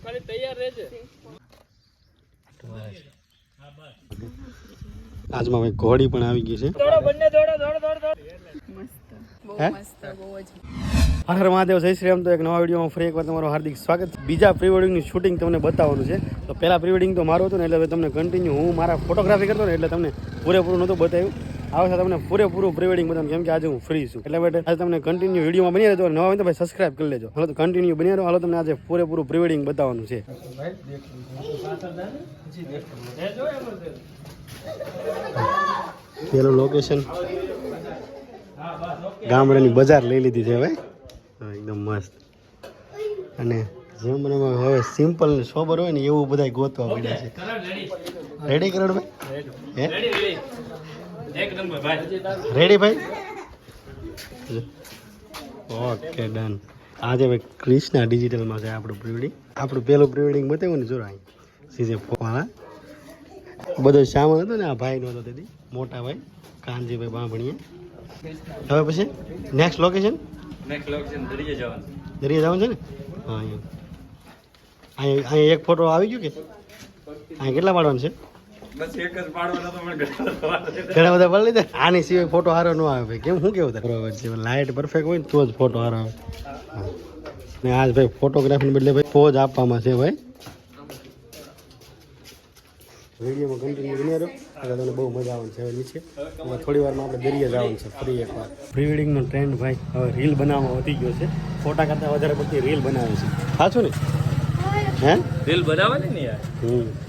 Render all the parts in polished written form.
ખાલી તૈયાર રહેજે. આજમાં ભાઈ ઘોડી પણ આવી ગઈ છે. દોડો બંને દોડો દોડો દોડો. મસ્ત બહુ મસ્ત બહુ જ. હર મહાદેવ જય શ્રી રામ. તો એક નવા વિડીયોમાં ફરી એકવાર તમારું હાર્દિક સ્વાગત. બીજા પ્રી વેડિંગની શૂટિંગ તમને બતાવવાનું છે. તો પહેલા પ્રી વેડિંગ તો મારું હતું ને, એટલે તમને કન્ટિન્યુ હું મારા ફોટોગ્રાફી કરતો ને, એટલે તમને પૂરેપૂરું નહોતું બતાવ્યું. આ વખતે તમને પૂરેપૂરું પ્રી વેડિંગ બતાવું, કેમ કે આજે હું ફ્રી છું. એટલે માટે આજે તમને કન્ટિન્યુ વિડીયોમાં બની રહેજો. નવા હોય તો ભાઈ સબસ્ક્રાઇબ કરી લેજો. હાલો તો કન્ટિન્યુ બની રહો. હાલો તમને આજે પૂરેપૂરું પ્રી વેડિંગ બતાવવાનું છે. પેલું લોકેશન ગામડાની બજાર લઈ લીધી છે ભાઈ, એકદમ મસ્ત. અને જેમ હવે સિમ્પલ ને સોબર હોય ને એવું બધા ગોતવા પડ્યા છે. રેડી કરોડ ભાઈ? રેડી ભાઈ? Okay done. આજે ભાઈ ક્રિષ્ના ડિજિટલમાં છે આપણું પ્રીવેડિંગ. આપણું પેલું પ્રીવેડિંગ બતાવ્યું ને, જો અહીં સીધે ફોવાળા બધો સામાન હતો ને, આ ભાઈનો હતો તેથી મોટા ભાઈ કાનજીભાઈ બાંભણીએ. હવે પછી નેક્સ્ટ લોકેશન દરિયા જવાનું છે ને? હા, અહીંયા એક ફોટો આવી ગયો કે અહીંયા કેટલા પાડવાનું છે? બસ એક જ પાડવાનો તો મને ઘણા બધા પાડી લીધા. આની સિવાય ફોટો સારો ન આવે ભાઈ. કેમ શું કેવું બરાબર છે? લાઇટ પરફેક્ટ હોય ને તો જ ફોટો સારો આવે. ને આજ ભાઈ ફોટોગ્રાફીને બદલે ભાઈ પોઝ આપવામાં છે ભાઈ. વિડીયોમાં કન્ટિન્યુ બની રહ્યો એટલે તમને બહુ મજા આવવાની છે. હવે નીચે થોડી વારમાં આપણે દરિયા જવાનું છે ફરી એકવાર. પ્રી વેડિંગનો ટ્રેન્ડ ભાઈ હવે રીલ બનાવવામાં વધી ગયો છે. ફોટા કરતાં વધારે પડતી રીલ બનાવે છે. સાચું ને? હે રીલ બનાવવાની ને યાર.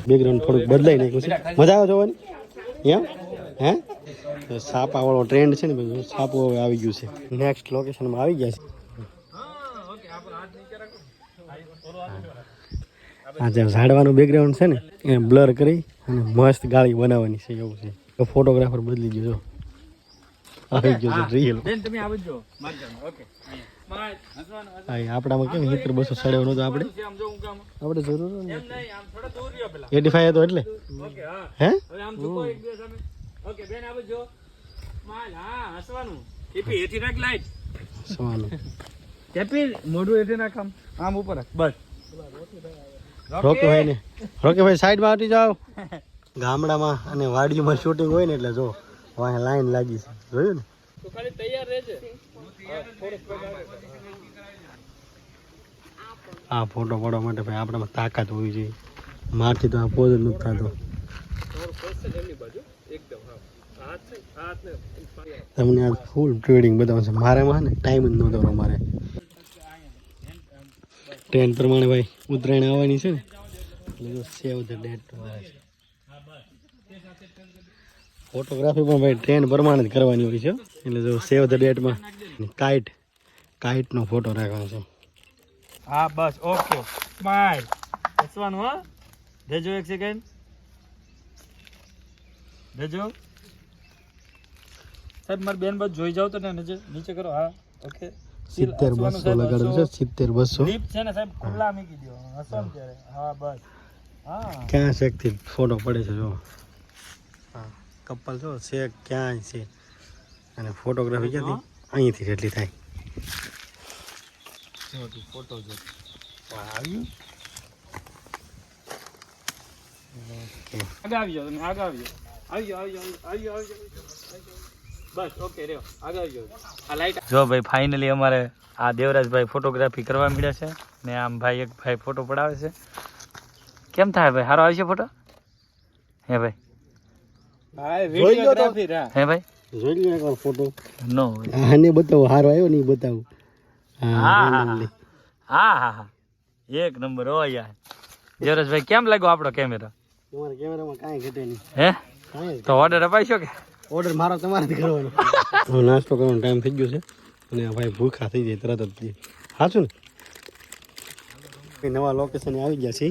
બેકગ્રાઉન્ડ થોડુંક બદલાઈ નાખ્યું છે. મજા આવે જોવાની એમ? હે તો સાપા વાળો ટ્રેન્ડ છે ને ભાઈ, સાપો હવે આવી ગયું છે. નેક્સ્ટ લોકેશનમાં આવી ગયા છે. આ જે ઝાડવાનું બેકગ્રાઉન્ડ છે ને એને બ્લર કરી અને મસ્ત ગાડી બનાવવાની છે એવું છે. તો ફોટોગ્રાફર બદલી ગયો જો, આવી ગયો છે રીલ. તમે આવજો ઓકે. આપણામાં કેમ 200 સડ્યો નતો આપણે જરૂર ને 85 હતો એટલે. હે હવે આમ ઝૂકો એક બે સામે. ઓકે બેન આવજો. માલ હા હસવાનું. ટીપી એથી રાખ લાઈટ. હસવાનું. ટીપી મોઢું એથી રાખ આમ ઉપર બસ. રોકે ભાઈ સાઈડમાં હટી જાઓ. ગામડામાં અને વાડીમાં શૂટિંગ હોય ને એટલે જો અહીંયા લાઈન લાગી છે, જોયું ને? તો ખાલી તૈયાર રહેજે. આ ફોટો પાડવા માટે ભાઈ આપણામાં તાકાત હોવી જોઈએ. મારથી તો આ પોઝ જ નથી થતો. તમને આ ફૂલ ટ્રેડિંગ બતાવશે. મારામાં ને ટાઈમ જ નહોતો અમારે. ટ્રેન પ્રમાણે ભાઈ ઉત્તરાયણ આવવાની છે ને, એટલે સેવ ધ ડેટ આવે છે. ફોટોગ્રાફી પણ ભાઈ ટ્રેન પ્રમાણે જ કરવાની હોય છે. એટલે જો સેવ ધ ડેટમાં કાઇટનો ફોટો રાખવાનો છે. હા બસ ઓકે સ્માઈલ. હસવાનું હા. દેજો એક સેકન્ડ દેજો સાહેબ. મારી બેન બાજુ જોઈ જાવ તો ને નીચે કરો. હા ઓકે. 70-200 લગાડવું છે. 70-200 લીપ છે ને સાહેબ ખુલ્લા મૂકી દો. હસવાનું ત્યારે. હા બસ. હા ક્યાં શેકથી ફોટો પડે છે જો. હા કપલ જો શેક ક્યાંય છે. અને ફોટોગ્રાફી ક્યાંથી? અહીંથી જેટલી થાય. ફોટો જો આવ્યું. આગળ આવી જાઓ. તમે આગળ આવી જાઓ. આવી જાઓ. બસ ઓકે રહ્યો. આગળ આવી જાઓ. આ લાઈટ જો ભાઈ ફાઇનલી અમારે આ દેવરાજભાઈ ફોટોગ્રાફી કરવા મળ્યા છે ને આમ ભાઈ એક ભાઈ ફોટો પડાવે છે. કેમ થાય ભાઈ? સારો આવી છે ફોટો? હે ભાઈ? હે ભાઈ જોઈ લો એકવાર ફોટો. નો આને બતાવો હારો આવ્યો નહીં બતાવું. હા એક નંબર. ઓ યાર દેવરાજભાઈ કેમ લાગ્યો આપણો કેમેરા? તમારા કેમેરામાં કાંઈ ઘટે નહીં. હે તો ઓર્ડર અપાઈશો કે? ઓર્ડર મારો તમારે જ કરવાનો. નાસ્તો કરવાનો ટાઈમ થઈ ગયો છે અને ભાઈ ભૂખા થઈ જાય તરત જ. સાચું ને? નવા લોકેશન આવી ગયા છે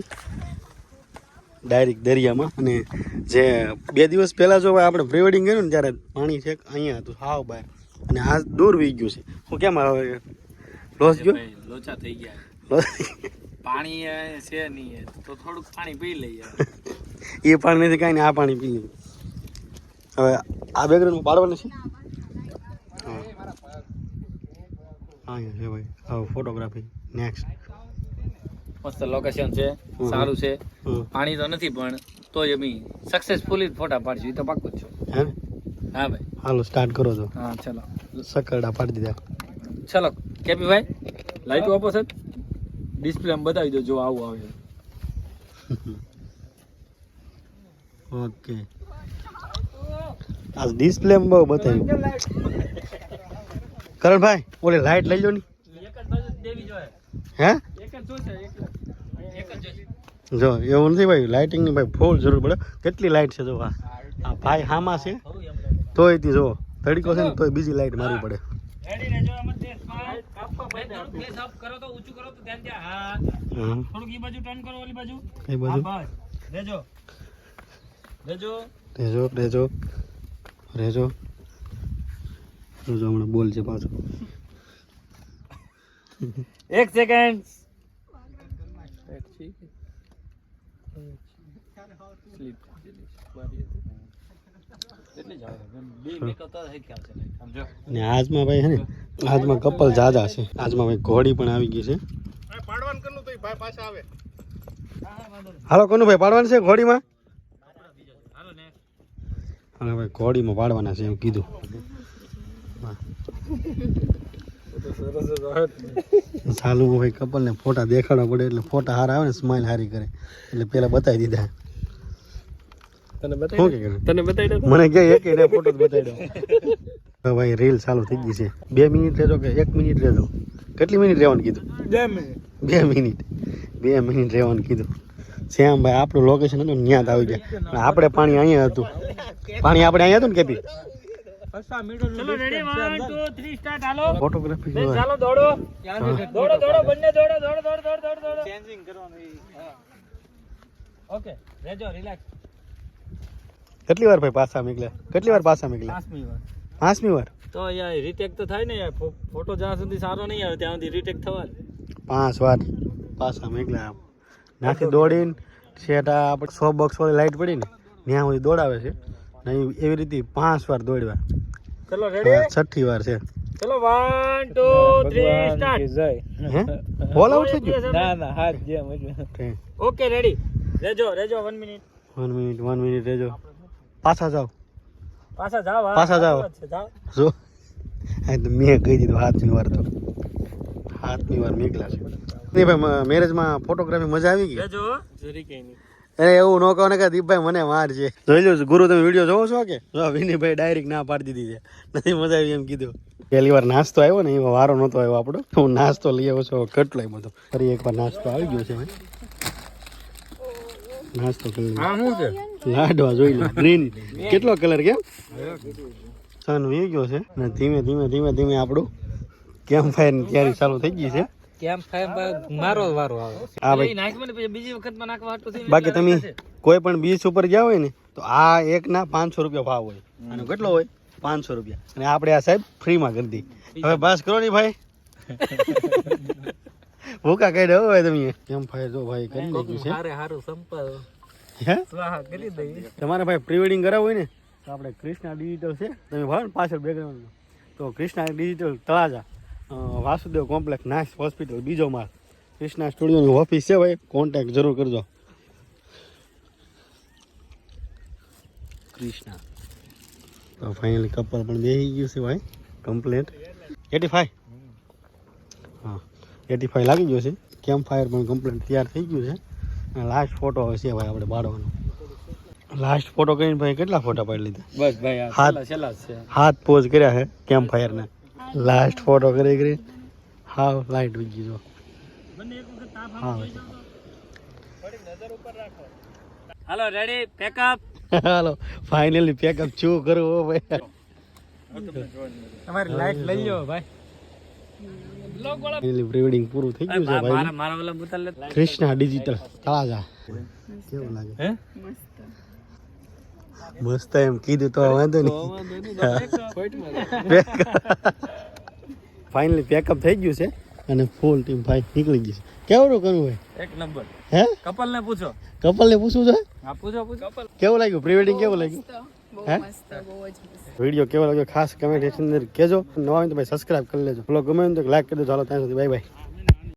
ડાયરેક્ટ દરિયામાં. અને જે 2 દિવસ પહેલાં જો આપણે પ્રી વેડિંગ કર્યું ને ત્યારે પાણી છે અહીંયા હતું હાવ બહાર, અને આ દૂર વી ગયું છે. હું કેમ આવે લોસ ગયો? લોચા થઈ ગયા. પાણી છે નહીં તો થોડુંક પાણી પી લઈએ. એ પાણી નથી કાંઈ ને આ પાણી પી લઈએ. હવે આ બેકગ્રાઉન્ડમાં પાડવાનું છે. હા છે ભાઈ. હવે ફોટોગ્રાફી નેક્સ્ટ. મસ્ત લોકેશન છે, સારું છે. હમ. પાણી તો નથી પણ તોય અમે સક્સેસફુલી ફોટા પાડશું, એ તો પાક્કું જ છે. હે ને? હા ભાઈ, હાલો સ્ટાર્ટ કરો તો. હા ચલો સકરડા પાડી દીધા. ચલો કેપી ભાઈ, લાઈટો આપો સર, ડિસ્પ્લે બતાવી દો જો આવું આવે. ઓકે, આ ડિસ્પ્લે બહુ બતાવ્યું. કરણભાઈ ઓલી લાઈટ લઈ લો ને. એક જ બાજુ દેવી જોઈએ, હે એક જ જોશે, એક જ જોશે. જો એવું નથી ભાઈ, લાઇટિંગ ની ભાઈ ફૂલ જરૂર પડે. કેટલી લાઈટ છે જો આ ભાઈ હામાં છે તોય તી જો તડકો છે ને તોય બીજી લાઈટ મારવી પડે. રેડી રહેજો, આમાં તે થોડું ફેસ અપ કરો તો ઊંચું કરો તો ધ્યાન દે. હા હા થોડુંક ઈ બાજુ ટર્ન કરો, ઓલી બાજુ. કઈ બાજુ? હા બસ રેજો રેજો. રેજો રેજો રેજો જો હમણાં બોલ છે પાછો. 1 સેકન્ડ. ને આજમાં ભાઈ હે ને, આજમાં કપલ જાજા છે. આજમાં ભાઈ ઘોડી પણ આવી ગઈ છે. હાલો કોનું ભાઈ પાડવાનું છે ઘોડીમાં? હા ભાઈ ઘોડીમાં પાડવાના છે એમ કીધું. સાલું ભાઈ કપલ ને ફોટા દેખાડવા પડે એટલે ફોટા હારા આવે ને, સ્માઈલ હારી કરે એટલે પેલા બતાવી દીધા. તને શું કે કરે? તને બતાવી દો. મને કે એક ફોટો જ બતાવી દો. હવે ભાઈ રીલ ચાલુ થઈ ગઈ છે. 2 મિનિટ રહેજો કે 1 મિનિટ રહેજો? કેટલી મિનિટ રહેવાનું કીધું? 2 મિનિટ. 2 મિનિટ રહેવાનું કીધું. શ્યામભાઈ આપણું લોકેશન હતું ને ત્યાં જ આવી ગયા. આપણે પાણી અહીંયા હતું. પાણી આપણે અહીંયા હતું ને કેપી. ચલો રેડી 1 2 3 સ્ટાર્ટ. હાલો ફોટોગ્રાફી બેન, ચાલો દોડો દોડો દોડો બંને દોડો દોડો દોડો દોડો દોડો દોડો. ચેન્જિંગ કરવાનું. હા ઓકે રેજો, રિલેક્સ. કેટલી વાર ભાઈ પાછા નીકળ્યા? કેટલી વાર પાછા નીકળ્યા? 5મી વાર 5મી વાર. તો યાર રીટેક તો થાય ને યાર, ફોટો જ્યાં સુધી સારો નહીં આવે ત્યાં સુધી રીટેક થવા. 5 વાર પાછા નીકળ્યા. નાથી દોડીને શેઠા આપણે 100 બોક્સ વાળી લાઈટ પડી ને ત્યાં સુધી દોડાવે છે ને એવી રીતે 5 વાર દોડવા. ચલો રેડી, 6ઠી વાર છે. ચલો 1 2 3 સ્ટાર્ટ. હે બોલ આઉટ થઈ ગયું? ના ના હાથ જેમ ઠીક. ઓકે રેડી રેજો રેજો 1 મિનિટ. 1 મિનિટ રહેજો. પાછા જાઓ. પાછા જાવ. હા, પાછા જાઓ. જાવ. જો આ તો મેં કહી દીધું 7મી વાર. તો 7મી વાર નીકળ્યા છે. નહીં ભાઈ મેરેજમાં ફોટોગ્રાફી મજા આવી ગઈ? રેજો જરી કઈ નહીં. અરે એવું ન કહો ને કે દીપભાઈ મને માર છે. જોઈ લો ગુરુ, તમે વિડીયો જોવો છો કે? જો વિનયભાઈ ડાયરેક્ટ ના પાડી દીધી છે, નથી મજા આવી એમ કીધું. પહેલી વાર નાસ્તો આવ્યો ને એમાં વારો નહોતો આવ્યો આપણો. હું નાસ્તો લઈ આવ્યો છું કેટલો બધો. ફરી એકવાર નાસ્તો આવી ગયો છે ભાઈ. નાસ્તો કરી હા શું છે? લાડવા જોઈ લો. ગ્રીન કેટલો કલર કેમ સન વી ગયો છે ને ધીમે ધીમે ધીમે ધીમે આપણું કેમ્પ ફાયર ની તૈયારી ચાલુ થઈ ગઈ છે. કેમ ફાયર મારો વારો આવે. હા ભાઈ, નાખમાં ને પછી બીજી વખતમાં નાખવા હાટું થઈ. બાકી તમે કોઈ પણ બીચ ઉપર ગયા હોય ને તો આ એક ના 500 રૂપિયા ભાવ હોય અને કેટલો હોય 500 રૂપિયા. અને આપણે આ સાહેબ ફ્રીમાં કરી દી. હવે બસ કરો ને ભાઈ. ભૂકા કઈ રહ્યો હોય તમે. કેમ ફાયર જો ભાઈ કરી નાખ્યું છે. હારે હારું સંપલ હે સ્વાહા કરી દઈએ. તમારે ભાઈ પ્રી વેડિંગ કરાવવું હોય ને તો આપણે કૃષ્ણા ડિજિટલ છે, તમે ભાવ ને પાછળ બેકગ્રાઉન્ડ તો કૃષ્ણા ડિજિટલ તળાજા વાસુદેવ કોમ્પ્લેક્સ નાસ હોસ્પિટલ બીજો માળ કૃષ્ણા સ્ટુડિયોની ઓફિસ છે ભાઈ. કોન્ટેક્ટ જરૂર કરજો. કૃષ્ણા તો ફાઇનલી કપલ પણ બેસી ગયું છે ભાઈ કમ્પ્લેટ. 85 હા 85 લાગી ગયો છે. કેમ્પ ફાયર પણ કમ્પ્લેટ તૈયાર થઈ ગયું છે. અને લાસ્ટ ફોટો હવે છે ભાઈ આપણે પાડવાનો. લાસ્ટ ફોટો કરીને ભાઈ કેટલા ફોટા પાડી લીધા? બસ ભાઈ હાથ છેલ્લા છે. હાથ પોઝ કર્યા છે કેમ્પ ફાયરના. લાસ્ટ ફોટો કરી કરી હાવ લાઈટ વી ગઈ જો. હા હાલો રેડી પેકઅપ. હાલો ફાઇનલી પેકઅપ શું કરવું ભાઈ? તમારી લાઈટ લઈ લો ભાઈ. ફાઇનલી પ્રી વેડિંગ પૂરું થઈ ગયું છે ભાઈ. મારા મારા ઓલા બોતલ લે. કૃષ્ણા ડિજિટલ તળાજા. કેવું લાગે? હે મસ્ત. મસ્ત એમ કીધું તો વાંધો નહીં. ફાઇનલી પેકઅપ થઈ ગયું છે અને ફૂલ ટીમ ભાઈ નીકળી ગઈ છે. કેવડું કરવું ભાઈ? એક નંબર. હે કપલ ને પૂછો. કપલને પૂછવું છે? હા પૂછો પૂછો. કપલ કેવું લાગ્યું પ્રી વેડિંગ? કેવું લાગ્યું? મસ્ત. બહુ હે? મસ્ત. બહુ જ મસ્ત. વિડીયો કેવો લાગ્યો ખાસ કમેન્ટ સેક્શન અંદર કહેજો. નવા હોય તો ભાઈ સબસ્ક્રાઇબ કરી લેજો. ફોલો ગમે તો લાઈક કરી દેજો. ચાલો ત્યાં સુધી બાય બાય.